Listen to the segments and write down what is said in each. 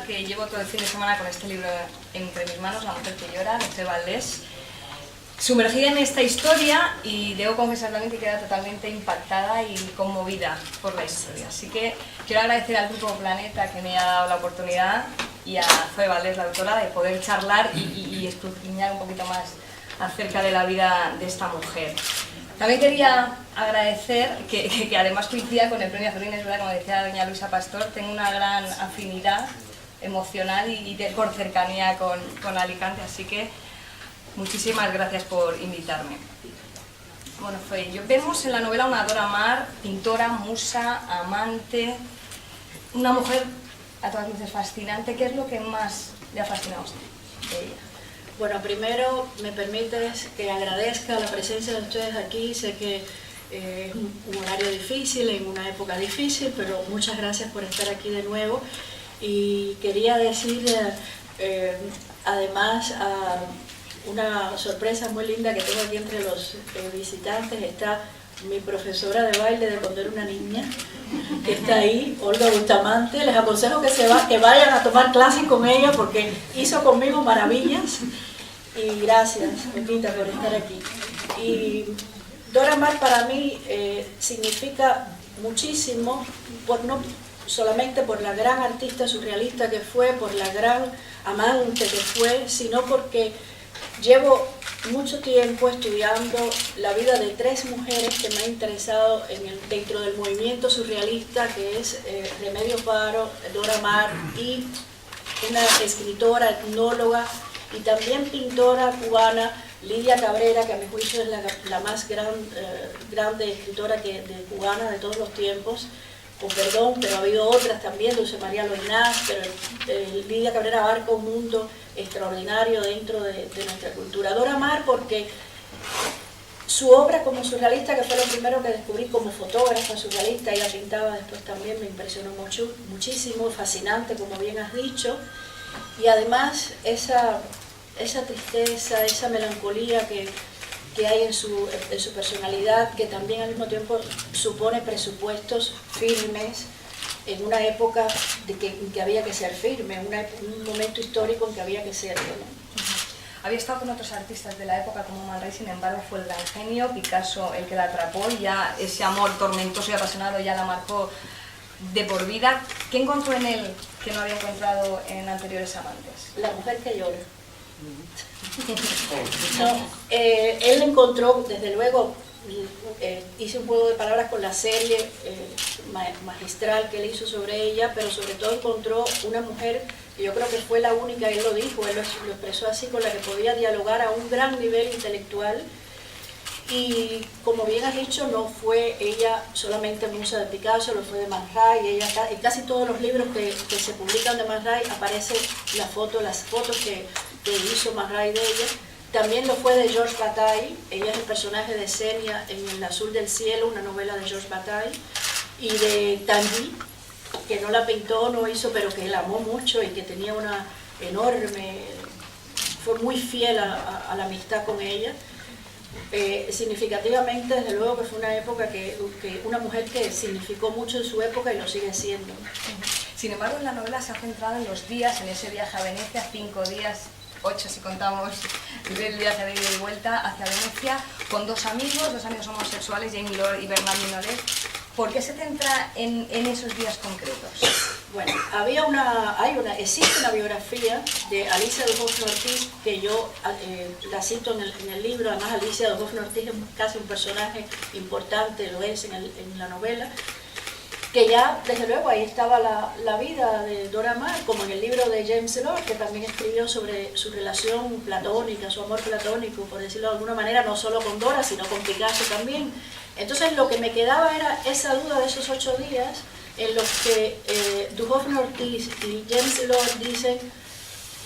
Que llevo todo el fin de semana con este libro entre mis manos, La mujer que llora, de Esther Valdés, sumergida en esta historia, y debo confesar también que queda totalmente impactada y conmovida por la historia. Así que quiero agradecer al Grupo Planeta que me ha dado la oportunidad, y a Zoe Valdés, la autora, de poder charlar y escudriñar un poquito más acerca de la vida de esta mujer. También quería agradecer que además coincida con el premio Azorín. Es verdad, como decía doña Luisa Pastor, tengo una gran afinidad emocional y por cercanía con Alicante, así que muchísimas gracias por invitarme. Bueno, vemos en la novela una Dora Maar, pintora, musa, amante, una mujer a todas luces fascinante. ¿Qué es lo que más le ha fascinado a usted de ella? Bueno, primero me permites que agradezca la presencia de ustedes aquí. Sé que es un horario difícil, en una época difícil, pero muchas gracias por estar aquí de nuevo. Y quería decir, además, una sorpresa muy linda que tengo aquí entre los visitantes. Está mi profesora de baile de cuando era una niña, que está ahí, Olga Bustamante. Les aconsejo que vayan a tomar clases con ella porque hizo conmigo maravillas. Y gracias, Pepita, por estar aquí. Y Dora Maar para mí significa muchísimo, no solamente por la gran artista surrealista que fue, por la gran amante que fue, sino porque llevo mucho tiempo estudiando la vida de tres mujeres que me han interesado dentro del movimiento surrealista, que es Remedios Varo, Dora Maar y una escritora, etnóloga y también pintora cubana, Lidia Cabrera, que a mi juicio es la más grande escritora cubana de todos los tiempos. Con perdón, pero ha habido otras también, Dulce María Loinás, pero Lidia Cabrera abarca un mundo extraordinario dentro de nuestra cultura. Dora Maar porque su obra como surrealista, que fue lo primero que descubrí como fotógrafa surrealista, ella pintaba después también, me impresionó muchísimo, fascinante, como bien has dicho, y además esa tristeza, esa melancolía que hay en su personalidad, que también al mismo tiempo supone presupuestos firmes en una época en que había que ser firme, un momento histórico en que había que serlo, ¿no? Había estado con otros artistas de la época como Man Ray, sin embargo fue el gran genio, Picasso el que la atrapó, y ya ese amor tormentoso y apasionado ya la marcó de por vida. ¿Qué encontró en él que no había encontrado en anteriores amantes? La mujer que llora. No, él encontró, desde luego, hice un juego de palabras con la serie magistral que él hizo sobre ella, pero sobre todo encontró una mujer que yo creo que fue la única, él lo dijo, él lo expresó así, con la que podía dialogar a un gran nivel intelectual. Y como bien has dicho, no fue ella solamente musa de Picasso, lo fue de Man Ray. En casi todos los libros que se publican de Man Ray aparece las fotos que hizo Man Ray de ella. También lo fue de Georges Bataille. Ella es el personaje de Senia en El azul del cielo, una novela de Georges Bataille. Y de Tanguy, que no la pintó, no hizo, pero que la amó mucho y que tenía una enorme... Fue muy fiel a la amistad con ella. Significativamente, desde luego que fue una época una mujer que significó mucho en su época y lo sigue siendo. Sin embargo, en la novela se ha centrado en los días, en ese viaje a Venecia, 5 días, 8 si contamos el viaje de ida y vuelta hacia Venecia, con dos amigos homosexuales, Jamie Lord y Bernard Minolet. ¿Por qué se centra en esos días concretos? Bueno, existe una biografía de Alicia Duhovne Ortiz, que yo la cito en el libro. Además, Alicia Duhovne Ortiz es casi un personaje importante, lo es en la novela, que ya, desde luego, ahí estaba la vida de Dora Maar, como en el libro de James Lord, que también escribió sobre su relación platónica, su amor platónico, por decirlo de alguna manera, no solo con Dora, sino con Picasso también. Entonces lo que me quedaba era esa duda de esos 8 días en los que Duhovne Ortiz y James Lord dicen: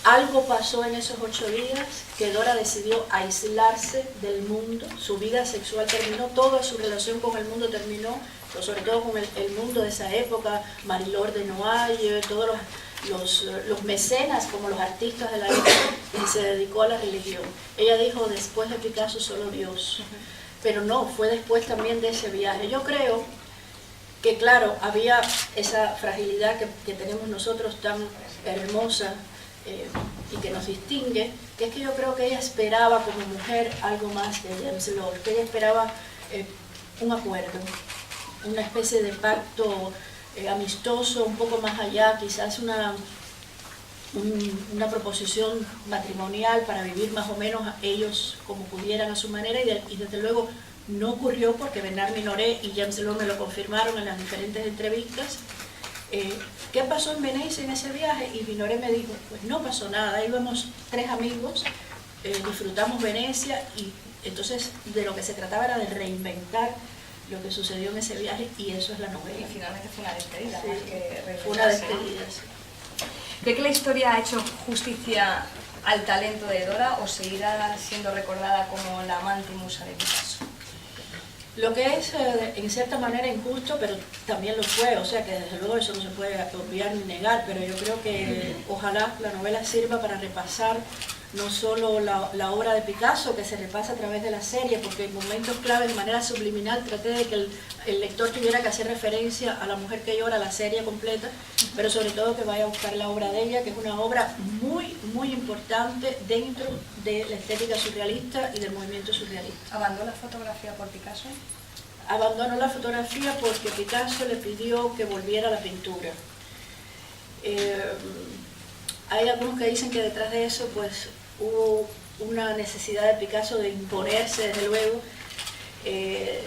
algo pasó en esos 8 días que Dora decidió aislarse del mundo, su vida sexual terminó, toda su relación con el mundo terminó, pero sobre todo con el mundo de esa época, Marie-Laure de Noailles, todos los mecenas como los artistas de la época, y se dedicó a la religión. Ella dijo: después de Picasso solo Dios. Pero no, fue después también de ese viaje. Yo creo que, claro, había esa fragilidad que tenemos nosotros tan hermosa, y que nos distingue, que es que yo creo que ella esperaba como mujer algo más de James Lord, que ella esperaba un acuerdo, una especie de pacto amistoso, un poco más allá, quizás una proposición matrimonial para vivir más o menos ellos como pudieran a su manera, y desde luego no ocurrió, porque Bernard Minoret y James Lord me lo confirmaron en las diferentes entrevistas. ¿Qué pasó en Venecia en ese viaje? Y Minoret me dijo: pues no pasó nada, íbamos 3 amigos, disfrutamos Venecia, y entonces de lo que se trataba era de reinventar lo que sucedió en ese viaje, y eso es la novela. Y finalmente fue una despedida, Sí, más que fue una despedida, sí. ¿Cree que la historia ha hecho justicia al talento de Dora o seguirá siendo recordada como la amante y musa de Picasso? Lo que es en cierta manera injusto, pero también lo fue, o sea que desde luego eso no se puede obviar ni negar, pero yo creo que ojalá la novela sirva para repasar no solo la obra de Picasso, que se repasa a través de la serie, porque en momentos clave, de manera subliminal, traté de que el lector tuviera que hacer referencia a La mujer que llora, la serie completa, pero sobre todo que vaya a buscar la obra de ella, que es una obra muy, muy importante dentro de la estética surrealista y del movimiento surrealista. ¿Abandonó la fotografía por Picasso? Abandonó la fotografía porque Picasso le pidió que volviera a la pintura. Hay algunos que dicen que detrás de eso pues hubo una necesidad de Picasso de imponerse, desde luego.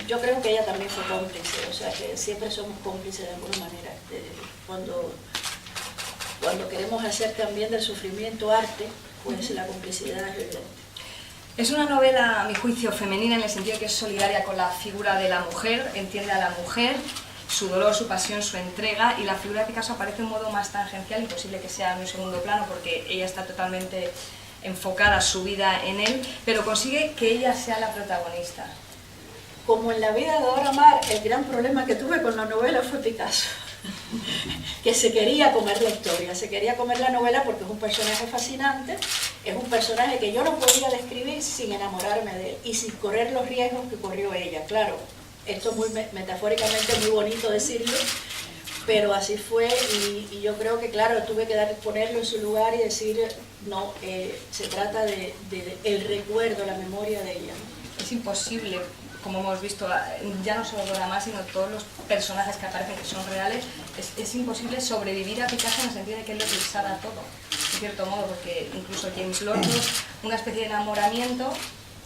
Yo creo que ella también fue cómplice, o sea que siempre somos cómplices de alguna manera. Cuando queremos hacer también del sufrimiento arte, pues la complicidad es evidente. Es una novela, a mi juicio, femenina en el sentido de que es solidaria con la figura de la mujer, entiende a la mujer, su dolor, su pasión, su entrega, y la figura de Picasso aparece de un modo más tangencial, imposible que sea en un segundo plano porque ella está totalmente enfocada su vida en él, pero consigue que ella sea la protagonista. Como en la vida de Dora Maar, el gran problema que tuve con la novela fue Picasso, que se quería comer la historia, se quería comer la novela porque es un personaje fascinante, es un personaje que yo no podía describir sin enamorarme de él y sin correr los riesgos que corrió ella. Claro, esto es muy metafóricamente muy bonito decirlo, pero así fue, y yo creo que, claro, tuve que ponerlo en su lugar y decir, no, se trata de el recuerdo, la memoria de ella, ¿no? Es imposible, como hemos visto, ya no solo Dora Maar, sino todos los personajes que aparecen que son reales, es imposible sobrevivir a Picasso en el sentido de que él lo eclipsara todo, en cierto modo, porque incluso James Lord es una especie de enamoramiento.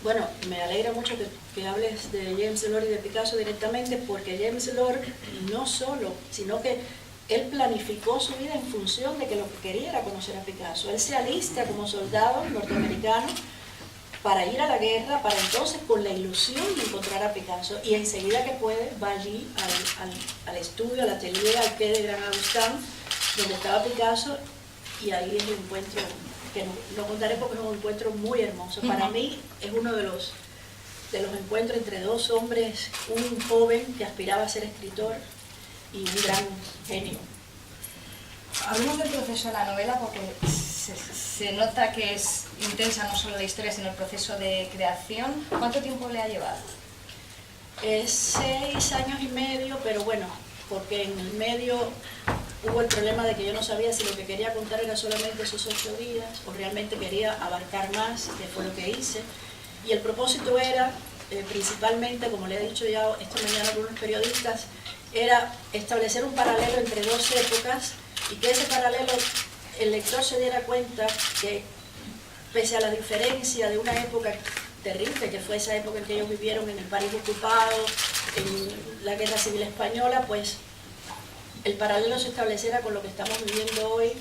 Bueno, me alegra mucho que hables de James Lord y de Picasso directamente, porque James Lord no solo, sino que él planificó su vida en función de que lo que quería era conocer a Picasso. Él se alista como soldado norteamericano para ir a la guerra, para entonces con la ilusión de encontrar a Picasso, y enseguida que puede va allí al estudio, al atelier, al quai de Grand Augustin, donde estaba Picasso, y ahí es el encuentro que no contaré porque es un encuentro muy hermoso. Para mí es uno de los encuentros entre dos hombres, un joven que aspiraba a ser escritor y un gran genio. Hablemos del proceso de la novela porque se nota que es intensa no solo la historia sino el proceso de creación. ¿Cuánto tiempo le ha llevado? 6 años y medio, pero bueno, porque en el medio hubo el problema de que yo no sabía si lo que quería contar era solamente esos 8 días o realmente quería abarcar más, que fue lo que hice. Y el propósito era, principalmente, como le he dicho ya esta mañana a algunos periodistas, era establecer un paralelo entre 2 épocas y que ese paralelo el lector se diera cuenta que, pese a la diferencia de una época terrible, que fue esa época en que ellos vivieron en el París ocupado, en la Guerra Civil Española, pues el paralelo se estableciera con lo que estamos viviendo hoy,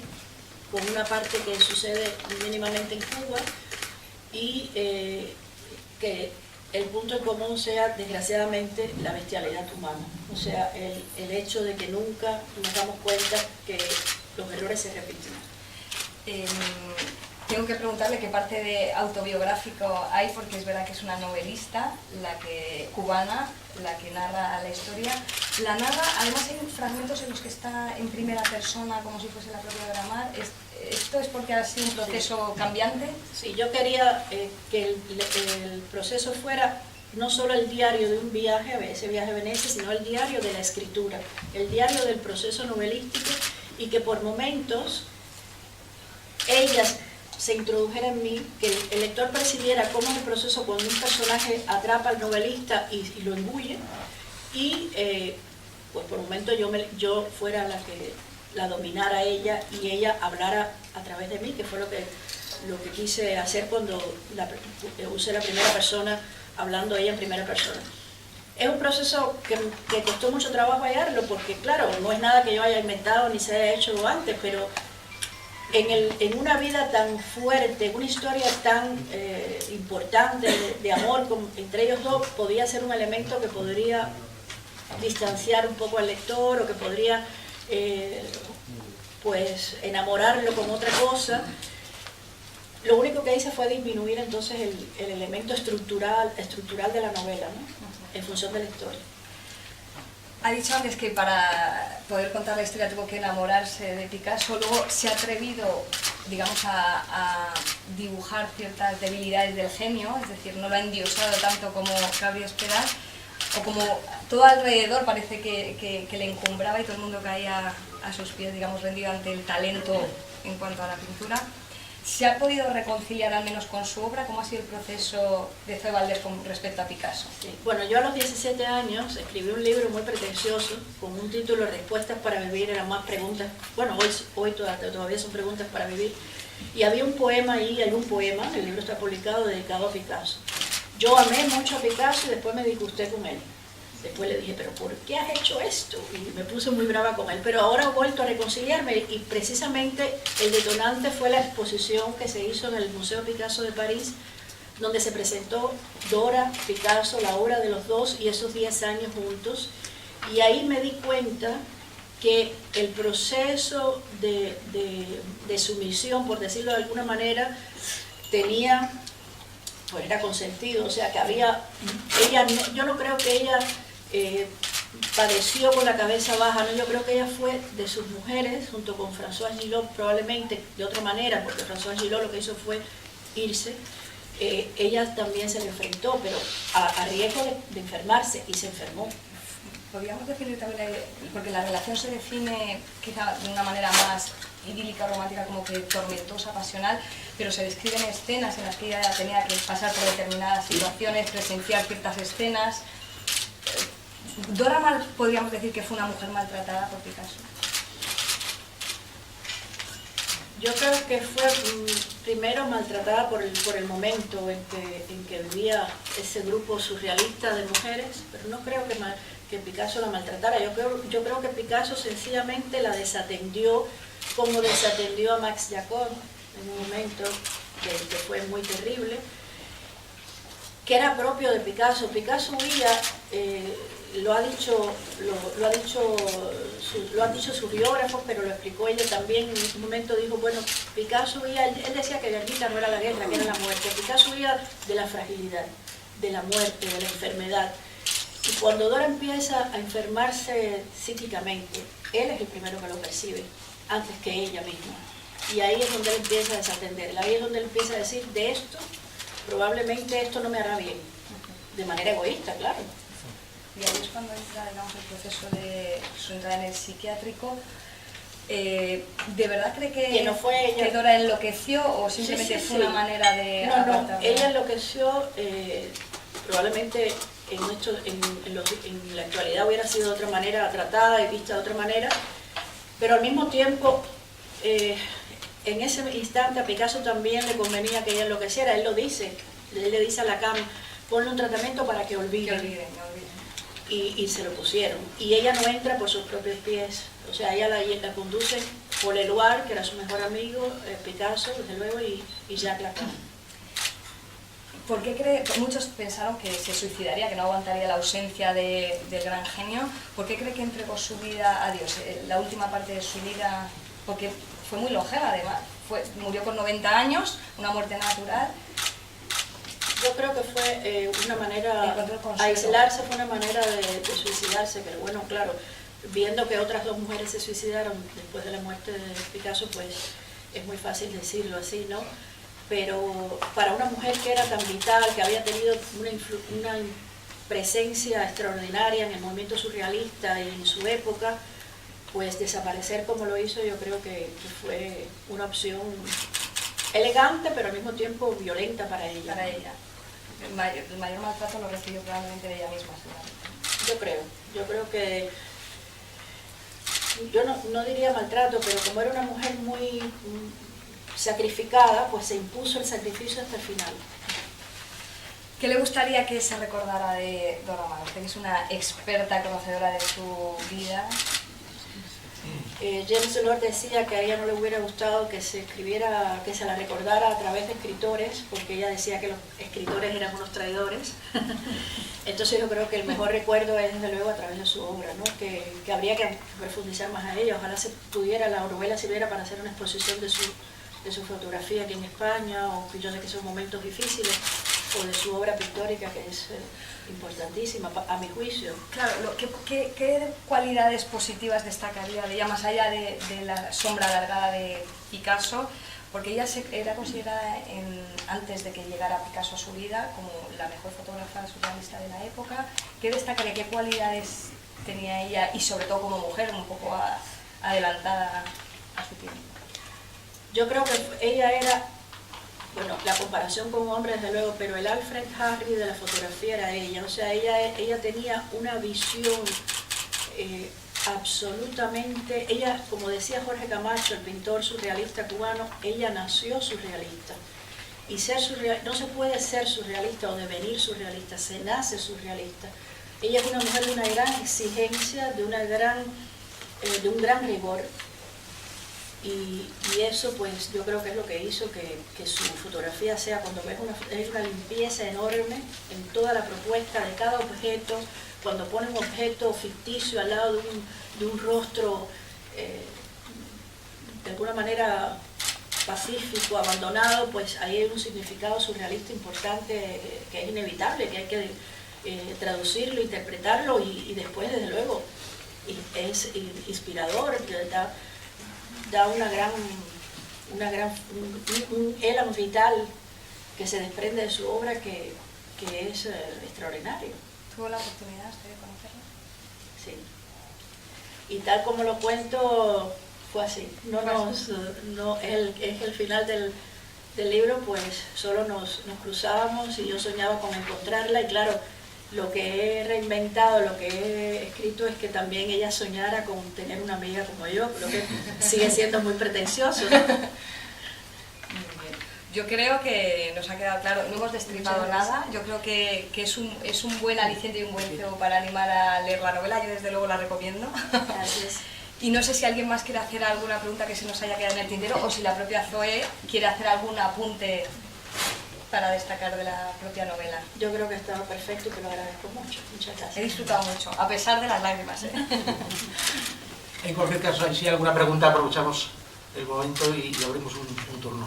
con una parte que sucede mínimamente en Cuba, y que el punto en común sea, desgraciadamente, la bestialidad humana. O sea, el hecho de que nunca nos damos cuenta que los errores se repiten. Tengo que preguntarle qué parte de autobiográfico hay, porque es verdad que es una novelista, cubana, la que narra la historia. La narra, además hay fragmentos en los que está en primera persona, como si fuese la propia Dora. ¿Esto es porque ha sido un proceso cambiante? Sí, yo quería que el proceso fuera no solo el diario de un viaje, ese viaje a Venecia, sino el diario de la escritura, el diario del proceso novelístico, y que por momentos ellas se introdujera en mí, que el lector percibiera cómo es el proceso cuando un personaje atrapa al novelista y lo embulle, y pues por momentos yo fuera la que la dominara a ella y ella hablara a través de mí, que fue lo que quise hacer cuando usé la primera persona, hablando ella en primera persona. Es un proceso que costó mucho trabajo hallarlo, porque claro, no es nada que yo haya inventado ni se haya hecho antes, pero en una vida tan fuerte, una historia tan importante de amor entre ellos dos, podía ser un elemento que podría distanciar un poco al lector, o que podría pues enamorarlo con otra cosa. Lo único que hice fue disminuir entonces el elemento estructural de la novela, ¿no? En función de la historia. Ha dicho antes que para poder contar la historia tuvo que enamorarse de Picasso, luego se ha atrevido, digamos, a dibujar ciertas debilidades del genio, es decir, no lo ha endiosado tanto como cabría esperar, o como todo alrededor parece que le encumbraba y todo el mundo caía a sus pies, digamos, rendido ante el talento en cuanto a la pintura. ¿Se ha podido reconciliar al menos con su obra? ¿Cómo ha sido el proceso de Zoe Valdés con respecto a Picasso? Sí. Bueno, yo a los 17 años escribí un libro muy pretencioso con un título Respuestas para vivir, eran más preguntas, bueno, hoy todavía son preguntas para vivir, y había un poema ahí, el libro está publicado, dedicado a Picasso. Yo amé mucho a Picasso y después me disgusté con él. Después le dije, ¿pero por qué has hecho esto? Y me puse muy brava con él. Pero ahora he vuelto a reconciliarme, y precisamente el detonante fue la exposición que se hizo en el Museo Picasso de París, donde se presentó Dora, Picasso, la obra de los dos y esos 10 años juntos. Y ahí me di cuenta que el proceso de sumisión, por decirlo de alguna manera, pues era consentido, o sea que yo no creo que ella padeció con la cabeza baja, no, yo creo que ella fue de sus mujeres, junto con François Gillot, probablemente de otra manera, porque François Gillot lo que hizo fue irse, ella también se le enfrentó, pero a riesgo de enfermarse, y se enfermó. Podríamos definir también, porque la relación se define quizá de una manera más idílica, romántica, como que tormentosa, pasional, pero se describen escenas en las que ella tenía que pasar por determinadas situaciones, presenciar ciertas escenas. Dora Maar, podríamos decir que fue una mujer maltratada por Picasso. Yo creo que fue primero maltratada por el momento en que vivía ese grupo surrealista de mujeres, pero no creo que Picasso la maltratara. Yo creo que Picasso sencillamente la desatendió, como desatendió a Max Jacob en un momento que fue muy terrible, que era propio de Picasso. Picasso huía, lo han dicho sus biógrafos, pero lo explicó ella también. En un momento dijo, bueno, Picasso huía, él decía que Guernica no era la guerra, que era la muerte. Picasso huía de la fragilidad, de la muerte, de la enfermedad. Y cuando Dora empieza a enfermarse psíquicamente, él es el primero que lo percibe, antes que ella misma. Y ahí es donde él empieza a desatenderla, ahí es donde él empieza a decir, de esto, probablemente esto no me hará bien, de manera egoísta, claro. Y ahí es cuando entra, digamos, el proceso de su entrada en el psiquiátrico. ¿De verdad cree que no fue ella, que Dora enloqueció o simplemente fue una manera de No, ella enloqueció, probablemente en la actualidad hubiera sido de otra manera tratada y vista de otra manera, pero al mismo tiempo, en ese instante a Picasso también le convenía que ella enloqueciera. Él lo dice, él le dice a Lacan, ponle un tratamiento para que olvide. Y se lo pusieron. Y ella no entra por sus propios pies, o sea, ella la conduce por Eluard, que era su mejor amigo, Picasso, desde luego, y Jacques Lacan. ¿Por qué cree? Muchos pensaron que se suicidaría, que no aguantaría la ausencia del gran genio. ¿Por qué cree que entregó su vida a Dios? La última parte de su vida, porque fue muy longeva además, murió con 90 años, una muerte natural. Yo creo que fue una manera, aislarse fue una manera de suicidarse, pero bueno, claro, viendo que otras dos mujeres se suicidaron después de la muerte de Picasso, pues es muy fácil decirlo así, ¿no? Pero para una mujer que era tan vital, que había tenido una presencia extraordinaria en el movimiento surrealista y en su época, pues desaparecer como lo hizo, yo creo que fue una opción elegante, pero al mismo tiempo violenta para ella. Para ella. El mayor maltrato lo recibió probablemente de ella misma, seguramente. Yo creo que, yo no diría maltrato, pero como era una mujer muy sacrificada, pues se impuso el sacrificio hasta el final. ¿Qué le gustaría que se recordara de Dora Maar? Usted que es una experta conocedora de su vida. James Delors decía que a ella no le hubiera gustado que se escribiera, que se la recordara a través de escritores, porque ella decía que los escritores eran unos traidores. Entonces yo creo que el mejor recuerdo es desde luego a través de su obra, ¿no? que habría que profundizar más a ella. Ojalá se pudiera, la novela sirviera para hacer una exposición de su fotografía aquí en España, o yo sé que son momentos difíciles, o de su obra pictórica, que es importantísima a mi juicio. Claro, ¿qué cualidades positivas destacaría de ella, más allá de la sombra alargada de Picasso? Porque ella era considerada, antes de que llegara Picasso a su vida, como la mejor fotógrafa surrealista de la época. ¿Qué destacaría, qué cualidades tenía ella, y sobre todo como mujer, un poco adelantada a su tiempo? Yo creo que ella era, bueno, la comparación con hombres desde luego, pero el Alfred Harry de la fotografía era ella. O sea, ella tenía una visión absolutamente, ella, como decía Jorge Camacho, el pintor surrealista cubano, ella nació surrealista. Y no se puede ser surrealista o devenir surrealista, se nace surrealista. Ella es una mujer de una gran exigencia, de un gran rigor. Y eso, pues, yo creo que es lo que hizo que su fotografía sea, cuando ves una limpieza enorme en toda la propuesta de cada objeto, cuando pone un objeto ficticio al lado de un rostro de alguna manera pacífico, abandonado, pues ahí hay un significado surrealista importante que es inevitable, que hay que traducirlo, interpretarlo y después, desde luego, es inspirador, da un élan vital que se desprende de su obra que es extraordinario. ¿Tuvo la oportunidad usted de conocerla? Sí. Y tal como lo cuento, fue así. Es el final del libro, pues solo nos cruzábamos y yo soñaba con encontrarla, y claro, lo que he reinventado, lo que he escrito es que también ella soñara con tener una amiga como yo, lo que sigue siendo muy pretencioso, ¿no? Yo creo que nos ha quedado claro, no hemos destripado nada. Yo creo que es un buen aliciente y un buen cebo para animar a leer la novela. Yo desde luego la recomiendo. Gracias. Y no sé si alguien más quiere hacer alguna pregunta que se nos haya quedado en el tintero, o si la propia Zoe quiere hacer algún apunte para destacar de la propia novela. Yo creo que estaba perfecto y te lo agradezco mucho. Muchas gracias. He disfrutado mucho, a pesar de las lágrimas, ¿eh? En cualquier caso, si hay alguna pregunta, aprovechamos el momento y abrimos un turno.